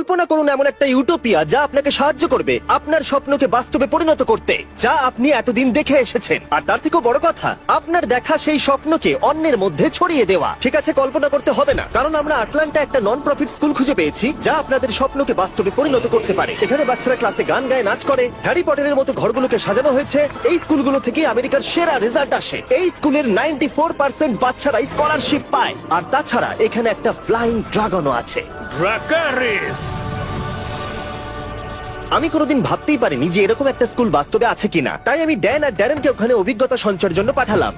কল্পনা করুন এমন একটা ইউটোপিয়া যা আপনাকে সাহায্য করবে আপনার স্বপ্নকে বাস্তবে পরিণত করতে, যা আপনি এতদিন দেখে এসেছেন। আর তার থেকেও বড় কথা, আপনার দেখা সেই স্বপ্নকে অন্যের মধ্যে ছড়িয়ে দেওয়া। ঠিক আছে, কল্পনা করতে হবে না, কারণ আমরা আটলান্টা একটা নন প্রফিট স্কুল খুঁজে পেয়েছি যা আপনাদের স্বপ্নকে বাস্তবে পরিণত করতে পারে। এখানে বাচ্চারা ক্লাসে গান গায়, নাচ করে, হ্যারি পটারের মতো ঘরগুলোকে সাজানো হয়েছে। এই স্কুলগুলো থেকে আমেরিকার সেরা রেজাল্ট আসে। এই স্কুলের 94% বাচ্চারা স্কলারশিপ পায়। আর তাছাড়া এখানে একটা ফ্লাইং ড্রাগনও আছে। ড্রাকারিস! আমি কোনোদিন ভাবতেই পারিনি যে এরকম একটা স্কুল বাস্তবে আছে কিনা, তাই আমি ড্যান আর ড্যারেনকে ওখানে অভিজ্ঞতা সঞ্চয়ের জন্য পাঠালাম।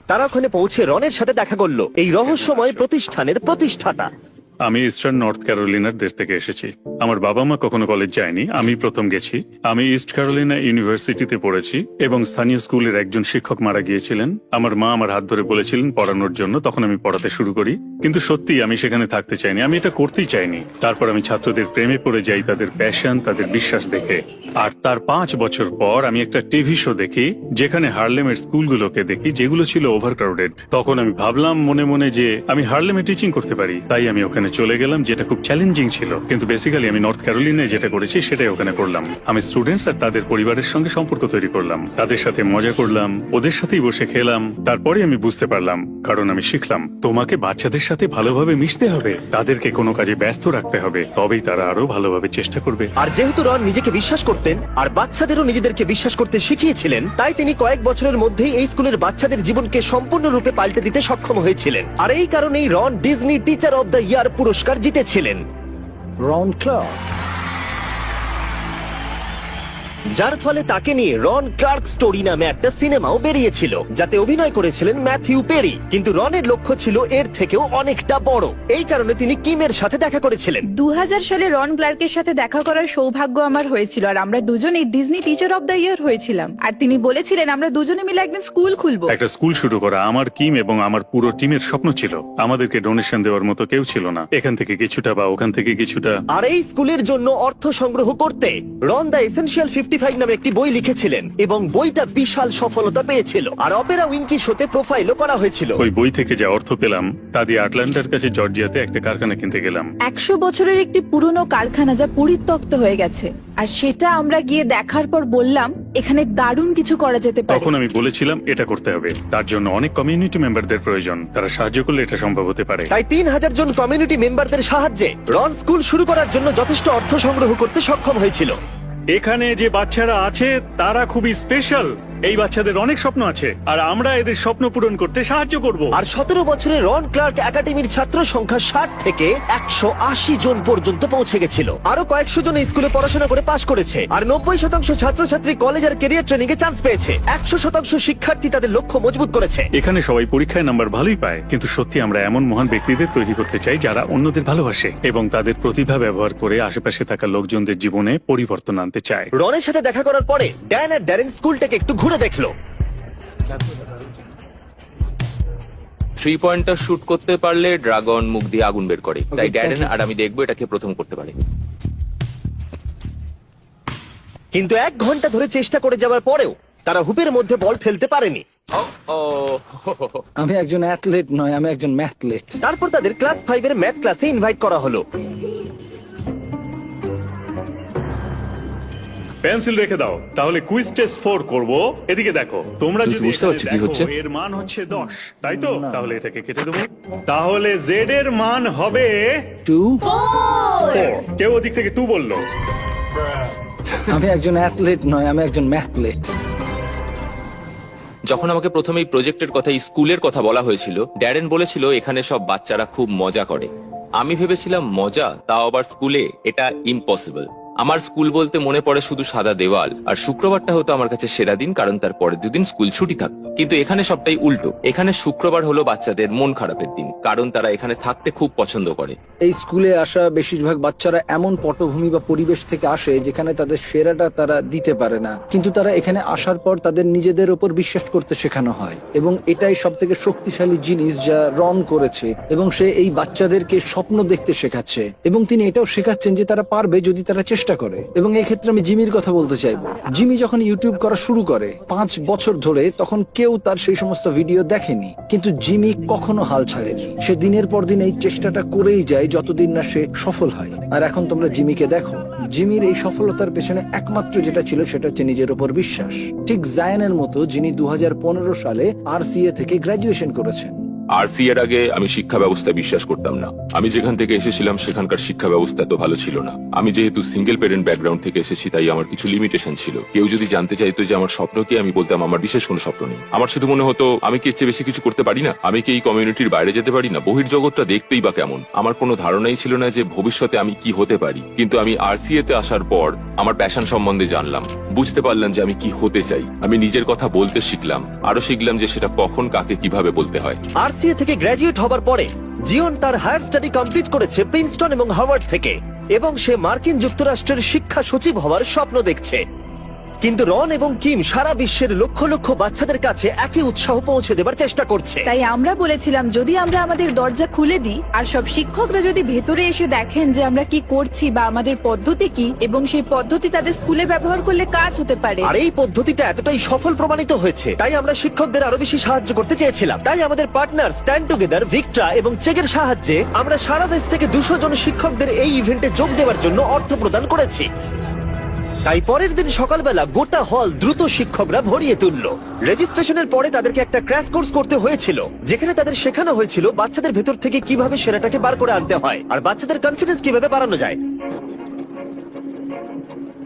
তারা ওখানে পৌঁছে রনের সাথে দেখা করলো, এই রহস্যময় প্রতিষ্ঠানের প্রতিষ্ঠাতা। আমি ইস্টার্ন নর্থ ক্যারোলিনার দেশ থেকে এসেছি। আমার বাবা মা কখনো কলেজ যায়নি, আমি প্রথম গেছি। আমি ইস্ট ক্যারোলিনা ইউনিভার্সিটিতে পড়েছি এবং স্থানীয় স্কুলের একজন শিক্ষক মারা গিয়েছিলেন। আমার মা আমার হাত ধরে বলেছিলেন পড়ানোর জন্য, তখন আমি পড়াতে শুরু করি। কিন্তু সত্যি আমি সেখানে থাকতে চাইনি, আমি এটা করতেই চাইনি। তারপর আমি ছাত্রদের প্রেমে পড়ে যাই, তাদের প্যাশন, তাদের বিশ্বাস দেখে। আর তার 5 বছর পর আমি একটা টিভি শো দেখি যেখানে হার্লেমের স্কুলগুলোকে দেখি যেগুলো ছিল ওভারক্রাউডেড। তখন আমি ভাবলাম মনে মনে যে আমি হার্লেমে টিচিং করতে পারি, তাই আমি ওখানে চলে গেলাম, যেটা খুব চ্যালেঞ্জিং ছিল। কিন্তু বেসিক্যালি আমি নর্থ ক্যারোলিনায় যেটা করেছি সেটাই ওখানে করলাম। আমি স্টুডেন্টস আর তাদের পরিবারের সঙ্গে সম্পর্ক তৈরি করলাম, তাদের সাথে মজা করলাম, ওদের সাথেই বসে খেলাম। তারপরে আমি বুঝতে পারলাম, কারণ আমি শিখলাম তোমাকে বাচ্চাদের সাথে ভালোভাবে মিশতে হবে, তাদেরকে কোনো কাজে ব্যস্ত রাখতে হবে, তবেই তারা আরো ভালোভাবে চেষ্টা করবে। আর যেহেতু রন নিজেকে বিশ্বাস করতেন আর বাচ্চাদেরও নিজেদেরকে বিশ্বাস করতে শিখিয়েছিলেন, তাই তিনি কয়েক বছরের মধ্যেই এই স্কুলের বাচ্চাদের জীবনকে সম্পূর্ণরূপে পাল্টে দিতে সক্ষম হয়েছিলেন। আর এই কারণেই Ron Disney teacher of the year পুরস্কার জিতেছিলেন। Ron Clark. যার ফলে তাকে নিয়ে রন ক্লার্ক স্টোরি নামে একটা সিনেমাও বেরিয়েছিল, যাতে অভিনয় করেছিলেন ম্যাথিউ পেরি। কিন্তু রনের লক্ষ্য ছিল এর থেকেও অনেকটা বড়। এই কারণে তিনি কিমের সাথে দেখা করেছিলেন। 2000 সালে রন ক্লার্কের সাথে দেখা করার সৌভাগ্য আমার হয়েছিল, আর আমরা দুজনেই ডিজনি টিচার অব দ্য ইয়ার হয়েছিলাম। আর তিনি বলেছিলেন আমরা দুজনে মিলে একদিন স্কুল খুলবো। একটা স্কুল শুরু করা আমার কিম এবং আমার পুরো টিমের স্বপ্ন ছিল। আমাদেরকে ডোনেশন দেওয়ার মতো কেউ ছিল না, এখান থেকে কিছুটা বা ওখান থেকে কিছুটা। আর এই স্কুলের জন্য অর্থ সংগ্রহ করতে রন দ্য এসেনশিয়াল 55 নামে একটি বই লিখেছিলেন এবং বইটা বিশাল সফলতা পেয়েছিল। আর অপেরা উইনকি শোতে প্রোফাইলও করা হয়েছিল। ওই বই থেকে যে অর্থ পেলাম তা দিয়ে আটলান্টার কাছে জর্জিয়াতে একটা কারখানা কিনতে গেলাম। 100 বছরের একটি পুরনো কারখানা যা পরিত্যক্ত হয়ে গেছে, আর সেটা আমরা গিয়ে দেখার পর বললাম এখানে দারুণ কিছু করা যেতে পারে। তখন আমি বলেছিলাম এটা করতে হবে, তার জন্য অনেক কমিউনিটি মেম্বারদের প্রয়োজন, তারা সাহায্য করলে এটা সম্ভব হতে পারে। তাই 3000 জন কমিউনিটি মেম্বারদের সাহায্যে রন স্কুল শুরু করার জন্য যথেষ্ট অর্থ সংগ্রহ করতে সক্ষম হয়েছিল। এখানে যে বাচ্চারা আছে তারা খুবই স্পেশাল। এই বাচ্চাদের অনেক স্বপ্ন আছে আর আমরা এদের স্বপ্ন পূরণ করতে সাহায্য করব। আর 17 বছরে রন ক্লার্ক একাডেমির ছাত্র সংখ্যা 60 থেকে 180 জন পর্যন্ত পৌঁছে গেছিল। আরো কয়েকশো জন স্কুলে পড়াশোনা করে পাশ করেছে, আর 90% ছাত্রছাত্রী কলেজ আর ক্যারিয়ার ট্রেনিং এ চান্স পেয়েছে। 100% শিক্ষার্থী তাদের লক্ষ্য মজবুত করেছে। এখানে সবাই পরীক্ষায় নাম্বার ভালোই পায়, কিন্তু সত্যি আমরা এমন মহান ব্যক্তিদের তৈরি করতে চাই যারা অন্যদের ভালোবাসে এবং তাদের প্রতিভা ব্যবহার করে আশেপাশে থাকা লোকজনদের জীবনে পরিবর্তন আনতে চায়। রনের সাথে দেখা করার পরে ড্যান আর ড্যারেন স্কুলটাকে একটু ঘুরে দেখলো। 3 পয়েন্টার শুট করতে পারলে ড্রাগন মুখ দিয়ে আগুন বের করে, তাই ড্যারেন আর আমি দেখবো এটাকে প্রথম করতে পারে। কিন্তু 1 ঘন্টা ধরে চেষ্টা করে যাওয়ার পরেও তারা হুপের মধ্যে বল ফেলতে পারেনি। আমি একজন অ্যাথলেট নয়, আমি একজন ম্যাথলেট। তারপর তাদের ক্লাস 5 এর ম্যাথ ক্লাসে ইনভাইট করা হলো। পেন্সিল রেখে দাও, তাহলে কুইজ টেস্ট 4 করব। এদিকে দেখো, তোমরা তুমি যদি বুঝতে পারছো কি হচ্ছে? এর মান হচ্ছে 10, তাই তো? তাহলে এটাকে কেটে দেবো। তাহলে জেড এর মান হবে 2 4। কেউ ওদিক থেকে 2 বললো। আমি একজন অ্যাথলেট নয়, আমি একজন ম্যাথলেট। যখন আমাকে প্রথমে এই প্রজেক্টের কথা, এই স্কুলের কথা বলা হয়েছিল, ড্যারেন বলেছিল এখানে সব বাচ্চারা খুব মজা করে। আমি ভেবেছিলাম মজা, তাও আবার স্কুলে, এটা ইম্পসিবল। আমার স্কুল বলতে মনে পড়ে শুধু সাদা দেওয়াল, আর শুক্রবারটা হতো আমার কাছে সেরা দিন, কারণ তার পরের 2 দিন স্কুল ছুটি থাকতো। কিন্তু এখানে সবটাই উল্টো। এখানে শুক্রবার হলো বাচ্চাদের মন খারাপের দিন, কারণ তারা এখানে থাকতে খুব পছন্দ করে। এই স্কুলে আসা বেশিরভাগ বাচ্চারা এমন পটভূমি বা পরিবেশ থেকে আসে যেখানে তাদের সেরাটা তারা দিতে পারে না, কিন্তু তারা এখানে আসার পর তাদের নিজেদের উপর বিশ্বাস করতে শেখানো হয়। এবং এটাই সব থেকে শক্তিশালী জিনিস যা রন করেছে। এবং সে এই বাচ্চাদেরকে স্বপ্ন দেখতে শেখাচ্ছে, এবং তিনি এটাও শেখাচ্ছেন যে তারা পারবে যদি তারা চেষ্টা চেষ্টা করে। এবং এই ক্ষেত্রে আমি জিমির কথা বলতে চাইবো। জিমি যখন ইউটিউব করা শুরু করে 5 বছর ধরে, তখন কেউ তার সেই সমস্ত ভিডিও দেখেনি, কিন্তু জিমি কখনো হাল ছাড়েনি। সে দিনের পর দিন এই চেষ্টাটা করেই যায় যতদিন না সে সফল হয়। আর এখন তোমরা জিমিকে দেখো, জিমির এই সফলতার পেছনে একমাত্র যেটা ছিল সেটা হচ্ছে নিজের উপর বিশ্বাস। ঠিক জায়ানের মতো, যিনি 2015 সালে RCA থেকে গ্রাজুয়েশন করেছেন। RCA এর আগে আমি শিক্ষা ব্যবস্থায় বিশ্বাস করতাম না। আমি যেখান থেকে এসেছিলাম সেখানকার শিক্ষা ব্যবস্থা এত ভালো ছিল না। আমি যেহেতু সিঙ্গেল প্যারেন্ট ব্যাকগ্রাউন্ড থেকে এসেছি, তাই আমার কিছু লিমিটেশন ছিল। কেউ যদি জানতে চাইতো যে আমার স্বপ্ন কি, আমি বলতাম আমার বিশেষ কোনো স্বপ্ন নেই। আমার শুধু মনে হতো আমি কি এর চেয়ে বেশি কিছু করতে পারি না, আমি কি এই কমিউনিটির বাইরে যেতে পারি না, বহির্জগৎটা দেখতেই বা কেমন। আমার কোনো ধারণাই ছিল না যে ভবিষ্যতে আমি কি হতে পারি। কিন্তু আমি RCA তে আসার পর আমার প্যাশন সম্বন্ধে জানলাম, বুঝতে পারলাম যে আমি কি হতে চাই। আমি নিজের কথা বলতে শিখলাম, আরো শিখলাম যে সেটা কখন কাকে কিভাবে বলতে হয়। RCA থেকে গ্র্যাজুয়েট হবার পরে জিওন তার হায়ার স্টাডি কমপ্লিট করেছে প্রিন্সটন এবং হার্ভার্ড থেকে, এবং সে মার্কিন যুক্তরাষ্ট্রের শিক্ষা সচিব হওয়ার স্বপ্ন দেখছে। কিন্তু রন এবং কিম সারা বিশ্বের লক্ষ লক্ষ বাচ্চাদের কাছে একই উৎসাহ পৌঁছে দেবার চেষ্টা করছে। তাই আমরা বলেছিলাম, যদি আমরা আমাদের দরজা খুলে দিই আর সব শিক্ষকরা যদি ভেতরে এসে দেখেন যে আমরা কি করছি বা আমাদের পদ্ধতি কি, এবং সেই পদ্ধতি তাদের স্কুলে ব্যবহার করলে কাজ হতে পারে। আর এই পদ্ধতিটা এতটাই সফল প্রমাণিত হয়েছে, তাই আমরা শিক্ষকদের আরো বেশি সাহায্য করতে চেয়েছিলাম। তাই আমাদের পার্টনার স্ট্যান্ড টুগেদার, ভিক্টরা এবং চেকের সাহায্যে আমরা সারা দেশ থেকে 200 জন শিক্ষকদের এই ইভেন্টে যোগ দেওয়ার জন্য অর্থ প্রদান করেছি। তাই পরের দিন সকালবেলা গোটা হল দ্রুত শিক্ষকরা ভরিয়ে তুলল। রেজিস্ট্রেশনের পরে তাদেরকে একটা ক্র্যাশ কোর্স করতে হয়েছিল, যেখানে তাদের শেখানো হয়েছিল বাচ্চাদের ভেতর থেকে কিভাবে সেরাটাকে বার করে আনতে হয় আর বাচ্চাদের কনফিডেন্স কিভাবে বাড়ানো যায়।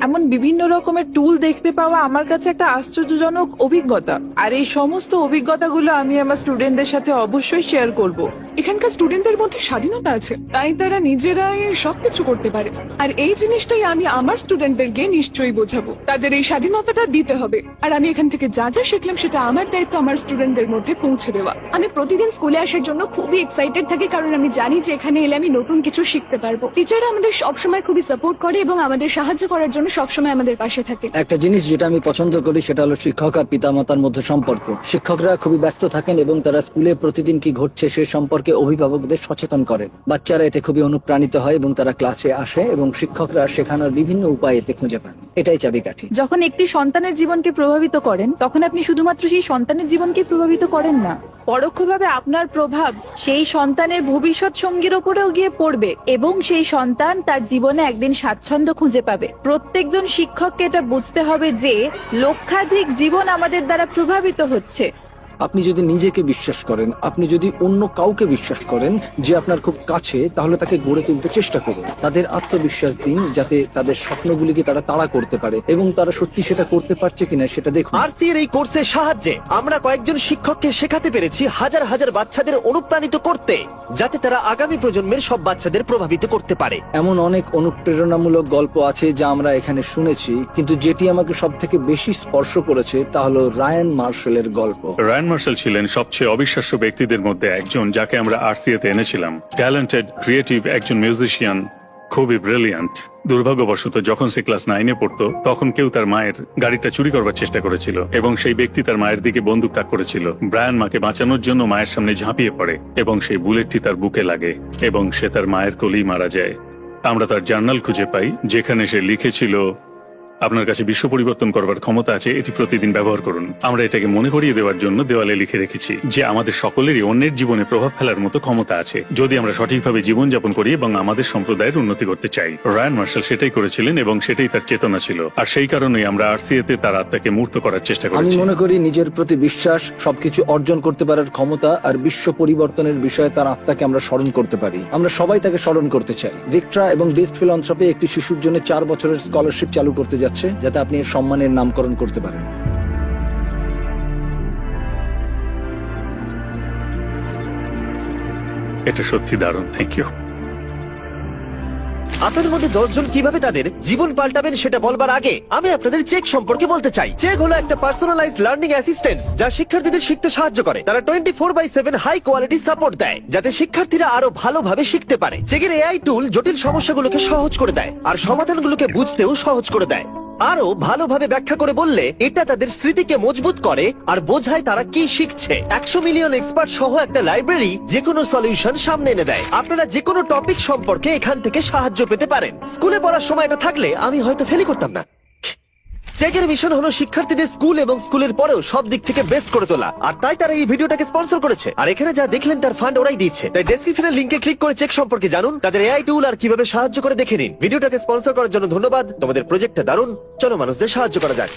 এমন বিভিন্ন রকমের টুল দেখতে পাওয়া আমার কাছে একটা আশ্চর্যজনক অভিজ্ঞতা, আর এই সমস্ত অভিজ্ঞতাগুলো আমি আমার স্টুডেন্টদের সাথে অবশ্যই শেয়ার করব। এখানকার স্টুডেন্টদের মধ্যে স্বাধীনতা আছে, তাই তারা নিজেরাই সবকিছু করতে পারে। আর এই জিনিসটাই আমি আমার স্টুডেন্টদেরকে নিশ্চয়ই বোঝাবো, তাদের এই স্বাধীনতাটা দিতে হবে। আর আমি এখান থেকে যা যা শিখলাম সেটা আমার দায়িত্ব আমার স্টুডেন্টদের মধ্যে পৌঁছে দেওয়া। আমি প্রতিদিন স্কুলে আসার জন্য খুবই এক্সাইটেড থাকি, কারণ আমি জানি যে এখানে এলে আমি নতুন কিছু শিখতে পারবো। টিচাররা আমাদের সবসময় খুবই সাপোর্ট করে এবং আমাদের সাহায্য করার জন্য সবসময় আমাদের পাশে থাকে। একটা জিনিস যেটা আমি পছন্দ করি সেটা হলো শিক্ষক আর পিতামাতার মধ্যে সম্পর্ক। শিক্ষকরা খুবই ব্যস্ত থাকেন এবং তারা স্কুলে প্রতিদিন কি ঘটছে সে সম্পর্কে অভিভাবকদের সচেতন করেন। বাচ্চারা এতে খুবই অনুপ্রাণিত হয় এবং তারা ক্লাসে আসে এবং শিক্ষকরা শেখানোর বিভিন্ন উপায় এতে খুঁজে পান। এটাই চাবিকাঠি। যখন একটি সন্তানের জীবনকে প্রভাবিত করেন, তখন আপনি শুধুমাত্র সেই সন্তানের জীবনকে প্রভাবিত করেন না, পরোক্ষভাবে আপনার প্রভাব সেই সন্তানের ভবিষ্যৎ সঙ্গীর উপরেও গিয়ে পড়বে এবং সেই সন্তান তার জীবনে একদিন স্বাচ্ছন্দ্য খুঁজে পাবে। প্রত্যেকজন শিক্ষককে এটা বুঝতে হবে যে লক্ষাধিক জীবন আমাদের দ্বারা প্রভাবিত হচ্ছে। আপনি যদি নিজেকে বিশ্বাস করেন, আপনি যদি অন্য কাউকে বিশ্বাস করেন যে আপনার খুব কাছে, তাহলে তাকে গড়ে তুলতে চেষ্টা করুন। তাদের আত্মবিশ্বাস দিন যাতে তাদের স্বপ্নগুলিকে তারা তাড়া করতে পারে এবং তারা সত্যি সেটা করতে পারছে কিনা সেটা দেখুন। RCA এই কোর্সের সাহায্যে আমরা কয়েকজন শিক্ষককে শেখাতে পেরেছি হাজার হাজার বাচ্চাদের অনুপ্রাণিত করতে, যাতে তারা আগামী প্রজন্মের সব বাচ্চাদের প্রভাবিত করতে পারে। এমন অনেক অনুপ্রেরণামূলক গল্প আছে যা আমরা এখানে শুনেছি, কিন্তু যেটি আমাকে সব থেকে বেশি স্পর্শ করেছে তা হলো রায়ান মার্শালের গল্প। রায়ান মার্শাল ছিলেন সবচেয়ে অবিশ্বাস্য ব্যক্তিদের মধ্যে একজন, যাকে আমরা RCA তে এনেছিলাম। ট্যালেন্টেড, ক্রিয়েটিভ একজন মিউজিশিয়ান, খুবই ব্রিলিয়ান্ট। দুর্ভাগ্যবশত যখন সে ক্লাস 9-এ পড়তো, তখন কেউ তার মায়ের গাড়িটা চুরি করবার চেষ্টা করেছিল এবং সেই ব্যক্তি তার মায়ের দিকে বন্দুক তাক করেছিল। ব্রায়ান মাকে বাঁচানোর জন্য মায়ের সামনে ঝাঁপিয়ে পড়ে এবং সেই বুলেটটি তার বুকে লাগে এবং সে তার মায়ের কোলেই মারা যায়। আমরা তার জার্নাল খুঁজে পাই, যেখানে সে লিখেছিল, আপনার কাছে বিশ্ব পরিবর্তন করবার ক্ষমতা আছে, এটি প্রতিদিন ব্যবহার করুন। আমরা এটাকে মনে করিয়ে দেওয়ার জন্য দেওয়ালে লিখে রেখেছি যে আমাদের সকলেরই অন্যের জীবনে প্রভাব ফেলার মতো ক্ষমতা আছে, যদি আমরা সঠিকভাবে জীবনযাপন করি এবং আমাদের সম্প্রদায়ের উন্নতি করতে চাই। রায়ান মার্শাল সেটাই করেছিলেন এবং সেটাই তার চেতনা ছিল। আর সেই কারণেই আমরা RCA তে তার আত্মাকে মূর্ত করার চেষ্টা আমি করেছি। মনে করি নিজের প্রতি বিশ্বাস, সবকিছু অর্জন করতে পারার ক্ষমতা আর বিশ্ব পরিবর্তনের বিষয়ে তার আত্মাকে আমরা স্মরণ করতে পারি। আমরা সবাই তাকে স্মরণ করতে চাই। ভিক্টরা এবং বেস্ট ফিলান্থ্রপি একটি শিশুর জন্য 4 বছরের স্কলারশিপ চালু করতে যাচ্ছে, যাতে আপনি এর সম্মানের নামকরণ করতে পারেন। এটা সত্যি দারুণ, থ্যাংক ইউ। আপনাদের মধ্যে 10 জন কিভাবে তাদের জীবন পাল্টাবেন সেটা বলবার আগে আমি আপনাদের চেক সম্পর্কে বলতে চাই। চেক হলো একটা পার্সোনালাইজড লার্নিং অ্যাসিস্ট্যান্ট যা শিক্ষার্থীদের শিখতে সাহায্য করে। তারা 24/7 হাই কোয়ালিটি সাপোর্ট দেয়, যাতে শিক্ষার্থীরা আরো ভালোভাবে শিখতে পারে। চেকের AI টুল জটিল সমস্যাগুলোকে সহজ করে দেয় আর সমাধানগুলোকে বুঝতেও সহজ করে দেয়। আরো ভালোভাবে ব্যাখ্যা করে বললে এটা তাদের স্মৃতিকে মজবুত করে আর বোঝায় তারা কি শিখছে। 100 মিলিয়ন এক্সপার্ট সহ একটা লাইব্রেরি যে কোনো সলিউশন সামনে এনে দেয়। আপনারা যে কোনো টপিক সম্পর্কে এখান থেকে সাহায্য পেতে পারেন। স্কুলে পড়ার সময় এটা থাকলে আমি হয়তো ফেলই করতাম না। চেকের মিশন হলো শিক্ষার্থীদের স্কুল এবং স্কুলের পরেও সব দিক থেকে বেস্ট করে তোলা, আর তাই তারা এই ভিডিওটাকে স্পন্সর করেছে। আর এখানে যা দেখলেন তার ফান্ড ওরাই দিচ্ছে। তাই ডেসক্রিপশনের লিংকে ক্লিক করে চেক সম্পর্কে জানুন, তাদের এআই টুল আর কিভাবে সাহায্য করে দেখে নিন। ভিডিওটাকে স্পন্সর করার জন্য ধন্যবাদ। তোমাদের প্রজেক্টটা দারুণ, চলো মানুষদের সাহায্য করা যাক।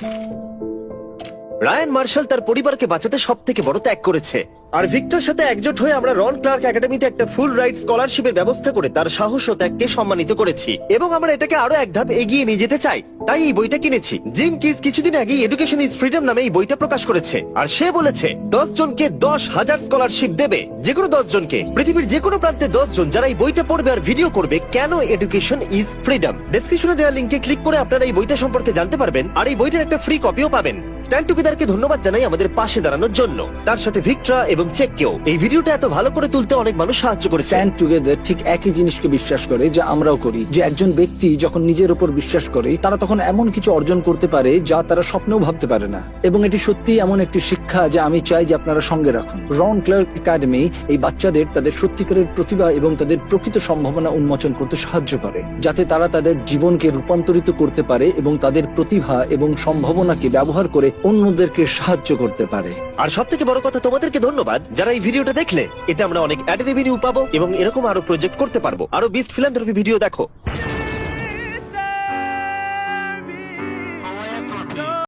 রায়ান মার্শাল তার পরিবারকে বাঁচাতে সব থেকে বড় ত্যাগ করেছে, আর ভিক্টর সাথে একজোট হয়ে আমরা রন ক্লার্ক একাডেমিতে একটা ফুল রাইট স্কলারশিপের ব্যবস্থা করে তার সাহস ও ত্যাগকে সম্মানিত করেছি, এবং আমরা এটাকে আরো এক ধাপ এগিয়ে নিয়ে যেতে চাই। তাই এই বইটা কিনেছি। জিম কিস কিছুদিন আগে এডুকেশন ইজ ফ্রিডম নামে এই বইটা প্রকাশ করেছে, আর সে বলেছে 10 জনকে 10,000 স্কলারশিপ দেবে, যে কোনো 10 জনকে, পৃথিবীর যে কোনো প্রান্তে 10 জন যারা এই বইটা পড়বে আর ভিডিও করবে কেন এডুকেশন ইজ ফ্রিডম। ডেসক্রিপশনে দেওয়া লিংকে ক্লিক করে আপনারা এই বইটা সম্পর্কে জানতে পারবেন, আর এই বইটার একটা ফ্রি কপিও পাবেন। স্ট্যান্ড টুগেদারকে ধন্যবাদ জানাই আমাদের পাশে দাঁড়ানোর জন্য, তার সাথে ভিক্টরা এবং চেককেও। এই ভিডিওটা এত ভালো করে তুলতে অনেক মানুষ সাহায্য করেছে। স্ট্যান্ড টুগেদার ঠিক একই জিনিসকে বিশ্বাস করে যা আমরাও করি, যে একজন ব্যক্তি যখন নিজের উপর বিশ্বাস করে তারা তখন এমন কিছু অর্জন করতে পারে যা তারা স্বপ্নেও ভাবতে পারে না। এবং এটি সত্যি এমন একটি শিক্ষা যা আমি চাই যে আপনারা সঙ্গে রাখুন। রন ক্লার্ক একাডেমি এই বাচ্চাদের তাদের সত্যিকারের প্রতিভা এবং তাদের প্রকৃত সম্ভাবনা উন্মোচন করতে সাহায্য করে, যাতে তারা তাদের জীবনকে রূপান্তরিত করতে পারে এবং তাদের প্রতিভা এবং সম্ভাবনাকে ব্যবহার করে অন্যদেরকে সাহায্য করতে পারে। আর সব থেকে বড় কথা, তোমাদেরকে ধন্যবাদ যারা এই ভিডিওটা দেখলে। এতে আমরা অনেক অ্যাড রেভিনিউ পাবো এবং এরকম আরো প্রজেক্ট করতে পারবো। আরো বিস্ট ফিলান্থ্রপি ভিডিও দেখো।